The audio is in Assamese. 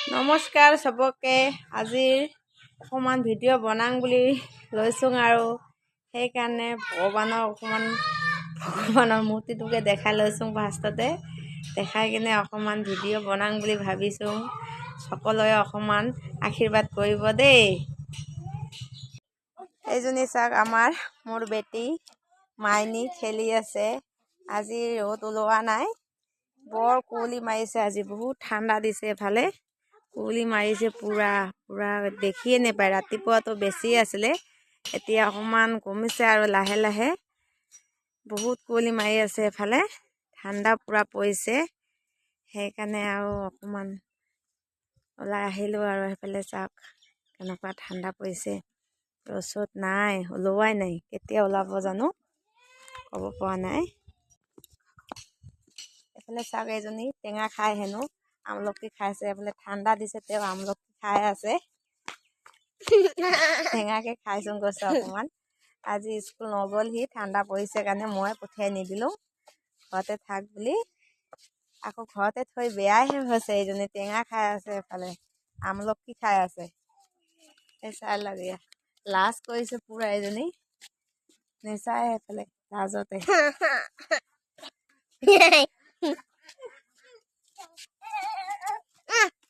নমস্কাৰ চবকে। আজিৰ অকণমান ভিডিঅ' বনাং বুলি লৈছোঁ আৰু সেইকাৰণে ভগৱানৰ মূৰ্তিটোকে দেখাই লৈছোঁ। ফাৰ্ষ্টতে দেখাই কিনে অকণমান ভিডিঅ' বনাং বুলি ভাবিছোঁ। সকলোৱে অকণমান আশীৰ্বাদ কৰিব দেই। এইজনী চাওক মোৰ বেটি মাইনী খেলি আছে। আজি ৰ'দ ওলোৱা নাই, বৰ কুঁৱলী মাৰিছে। আজি বহুত ঠাণ্ডা দিছে এফালে, কুঁৱলী মাৰিছে পুৰা দেখিয়ে নেপায়। ৰাতিপুৱাতো বেছি আছিলে, এতিয়া অকণমান কমিছে আৰু লাহে লাহে বহুত কুঁৱলী মাৰি আছে। এফালে ঠাণ্ডা পুৰা পৰিছে, সেইকাৰণে আৰু অকণমান ওলাই আহিলোঁ। আৰু সেইফালে চাওক কেনেকুৱা ঠাণ্ডা পৰিছে। ৰ'দ নাই, ওলোৱাই নাই, কেতিয়া ওলাব জানো ক'ব পৰা নাই। এইফালে চাওক এজনী টেঙা খাই হেনো আমলখি খাইছে। এইফালে ঠাণ্ডা দিছে, তেওঁ আমলখি খাই আছে। টেঙাকে খাইচোন গৈছে অকণমান। আজি স্কুল নগ'লহি, ঠাণ্ডা পৰিছে কাৰণে মই পঠিয়াই নিদিলোঁ, ঘৰতে থাক বুলি। আকৌ ঘৰতে থৈ বেয়াইহে হৈছে। এইজনী টেঙা খাই আছে, এইফালে আমলখি খাই আছে। এই চাই লাগে, লাজ কৰিছে পুৰা। এইজনী নেচায়, এইফালে লাজতে